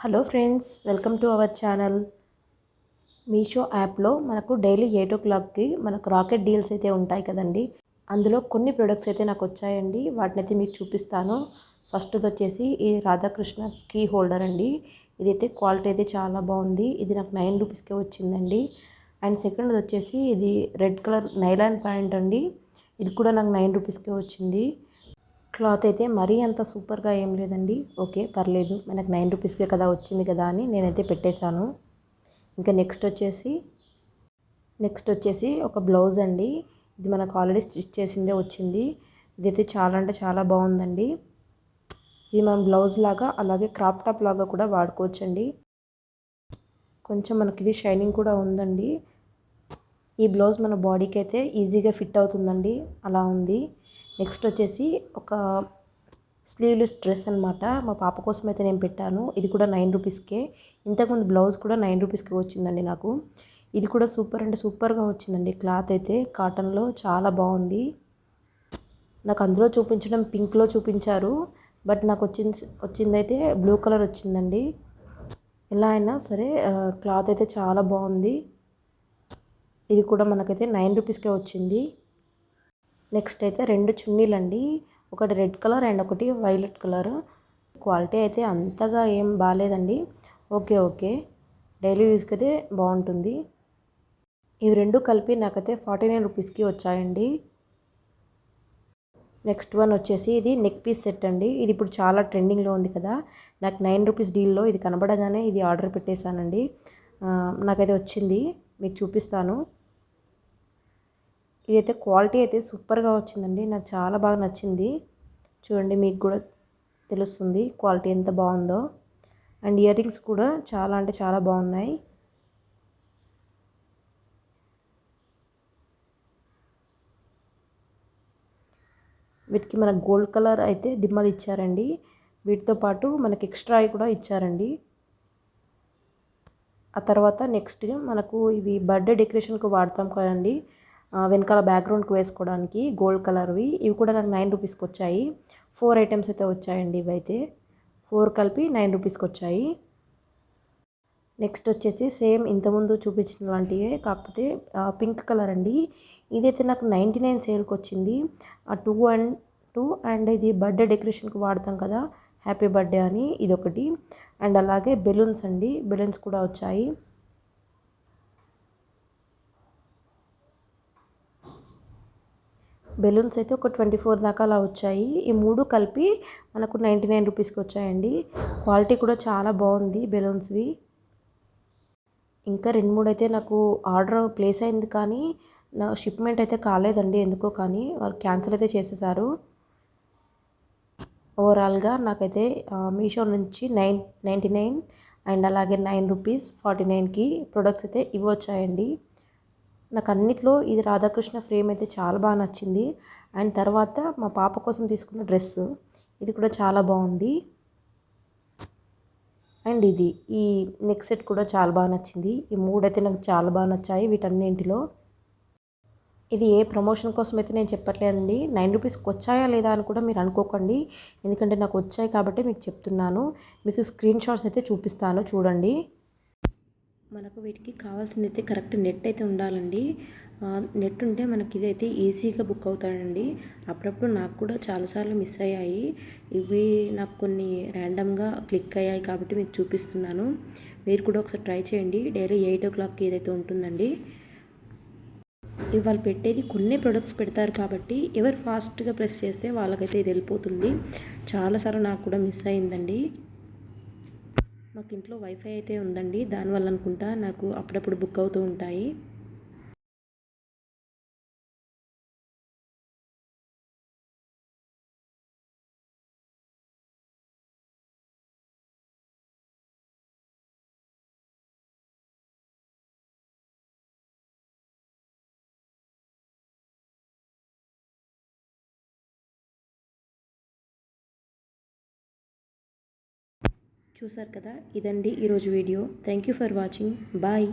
Hello friends, welcome to our channel. Meesho యాప్లో మనకు daily 8 o'clockకి మనకు రాకెట్ డీల్స్ అయితే ఉంటాయి కదండి. అందులో కొన్ని ప్రొడక్ట్స్ అయితే నాకు వచ్చాయండి. వాటిని అయితే మీకు చూపిస్తాను. ఫస్ట్ది వచ్చేసి ఈ రాధాకృష్ణ కీ హోల్డర్ అండి. ఇదైతే క్వాలిటీ అయితే చాలా బాగుంది. ఇది నాకు 9 రూపీస్కే వచ్చిందండి. అండ్ సెకండ్ది వచ్చేసి ఇది రెడ్ కలర్ నైలాన్ ప్యాంట్ అండి. ఇది కూడా నాకు 9 రూపీస్కే వచ్చింది. క్లాత్ అయితే మరీ అంత సూపర్గా ఏం లేదండి. ఓకే, పర్లేదు, మనకు 9 రూపీస్కే కదా వచ్చింది కదా అని నేనైతే పెట్టేశాను. ఇంకా నెక్స్ట్ వచ్చేసి ఒక బ్లౌజ్ అండి. ఇది మనకు ఆల్రెడీ స్టిచ్ చేసిందే వచ్చింది. ఇదైతే చాలా అంటే చాలా బాగుందండి. ఇది మనం బ్లౌజ్ లాగా అలాగే క్రాప్ టాప్ లాగా కూడా వాడుకోవచ్చండి. కొంచెం మనకి ఇది షైనింగ్ కూడా ఉందండి. ఈ బ్లౌజ్ మన బాడీకి అయితే ఈజీగా ఫిట్ అవుతుందండి, అలా ఉంది. నెక్స్ట్ వచ్చేసి ఒక స్లీవ్లెస్ డ్రెస్ అనమాట. మా పాప కోసం అయితే నేను పెట్టాను. ఇది కూడా 9 రూపీస్కే. ఇంతకుముందు బ్లౌజ్ కూడా 9 రూపీస్కే వచ్చిందండి నాకు. ఇది కూడా సూపర్ అంటే సూపర్గా వచ్చిందండి. క్లాత్ అయితే కాటన్లో చాలా బాగుంది. నాకు అందులో చూపించడం పింక్లో చూపించారు, బట్ నాకు వచ్చిందైతే బ్లూ కలర్ వచ్చిందండి. ఎలా అయినా సరే క్లాత్ అయితే చాలా బాగుంది. ఇది కూడా మనకైతే 9 రూపీస్కే వచ్చింది. నెక్స్ట్ అయితే 2 చున్నీలండి. ఒకటి రెడ్ కలర్ అండ్ ఒకటి వైలెట్ కలర్. క్వాలిటీ అయితే అంతగా ఏం బాగాలేదండి. ఓకే, డైలీ యూస్కి అయితే బాగుంటుంది. ఇవి రెండు కలిపి నాకైతే 49 రూపీస్కి వచ్చాయండి. నెక్స్ట్ వన్ వచ్చేసి ఇది నెక్ పీస్ సెట్ అండి. ఇది ఇప్పుడు చాలా ట్రెండింగ్లో ఉంది కదా. నాకు 9 రూపీస్ డీల్లో ఇది కనబడగానే ఇది ఆర్డర్ పెట్టేశానండి. నాకైతే వచ్చింది, మీకు చూపిస్తాను. ఇదైతే క్వాలిటీ అయితే సూపర్గా వచ్చిందండి. నాకు చాలా బాగా నచ్చింది. చూడండి, మీకు కూడా తెలుస్తుంది క్వాలిటీ ఎంత బాగుందో. అండ్ ఇయర్ రింగ్స్ కూడా చాలా అంటే చాలా బాగున్నాయి. వీటికి మనకు గోల్డ్ కలర్ అయితే దిమ్మలు ఇచ్చారండి. వీటితో పాటు మనకి ఎక్స్ట్రా కూడా ఇచ్చారండి. ఆ తర్వాత నెక్స్ట్ మనకు ఇవి బర్త్డే డెకరేషన్కి వాడతాం కదండి, వెనకాల బ్యాక్గ్రౌండ్కి వేసుకోవడానికి గోల్డ్ కలర్వి. ఇవి కూడా నాకు 9 రూపీస్కి వచ్చాయి. 4 ఐటమ్స్ అయితే వచ్చాయండి. ఇవైతే 4 కలిపి 9 రూపీస్కి వచ్చాయి. నెక్స్ట్ వచ్చేసి సేమ్ ఇంతకుముందు చూపించిన లాంటివే, కాకపోతే పింక్ కలర్ అండి. ఇదైతే నాకు 99 సేల్కి వచ్చింది. ఆ 2 అండ్ ఇది బర్త్డే డెకరేషన్కి వాడతాం కదా, హ్యాపీ బర్త్డే అని, ఇదొకటి. అండ్ అలాగే బెలూన్స్ అండి, బెలూన్స్ కూడా వచ్చాయి. బెలూన్స్ అయితే ఒక 24 దాకా అలా వచ్చాయి. ఈ 3 కలిపి మనకు 99 రూపీస్కి వచ్చాయండి. క్వాలిటీ కూడా చాలా బాగుంది బెలూన్స్వి. ఇంకా 2-3 అయితే నాకు ఆర్డర్ ప్లేస్ అయింది, కానీ నా షిప్మెంట్ అయితే కాలేదండి ఎందుకో, కానీ వాళ్ళు క్యాన్సిల్ అయితే చేసేసారు. ఓవరాల్గా నాకైతే మీషో నుంచి 999 అండ్ అలాగే 9 రూపీస్ 49కి ప్రొడక్ట్స్ అయితే ఇవి వచ్చాయండి. నాకు అన్నిట్లో ఇది రాధాకృష్ణ ఫ్రేమ్ అయితే చాలా బాగా నచ్చింది. అండ్ తర్వాత మా పాప కోసం తీసుకున్న డ్రెస్, ఇది కూడా చాలా బాగుంది. అండ్ ఇది ఈ నెక్ సెట్ కూడా చాలా బాగా నచ్చింది. ఈ 3 అయితే నాకు చాలా బాగా నచ్చాయి వీటన్నింటిలో. ఇది ఏ ప్రమోషన్ కోసం అయితే నేను చెప్పట్లేదండి. 9 రూపీస్కి వచ్చాయా లేదా అని కూడా మీరు అనుకోకండి, ఎందుకంటే నాకు వచ్చాయి కాబట్టి మీకు చెప్తున్నాను. మీకు స్క్రీన్ షాట్స్ అయితే చూపిస్తాను, చూడండి. మనకు వీటికి కావాల్సింది అయితే కరెక్ట్ నెట్ అయితే ఉండాలండి. నెట్ ఉంటే మనకి ఇదైతే ఈజీగా బుక్ అవుతాడండి. అప్పుడప్పుడు నాకు కూడా చాలాసార్లు మిస్ అయ్యాయి. ఇవి నాకు కొన్ని ర్యాండమ్గా క్లిక్ అయ్యాయి కాబట్టి మీకు చూపిస్తున్నాను. మీరు కూడా ఒకసారి ట్రై చేయండి. డైలీ 8 o'clockకి ఏదైతే ఉంటుందండి. ఇవాళ పెట్టేది కొన్ని ప్రొడక్ట్స్ పెడతారు కాబట్టి ఎవరు ఫాస్ట్గా ప్రెస్ చేస్తే వాళ్ళకైతే ఇది వెళ్ళిపోతుంది. చాలాసార్లు నాకు కూడా మిస్ అయిందండి. మాకు ఇంట్లో వైఫై అయితే ఉందండి, దానివల్ల అనుకుంటా నాకు అప్పుడప్పుడు బుక్ అవుతూ ఉంటాయి. చూసారు కదా, ఇదండి ఈరోజు వీడియో. Thank you for watching. Bye.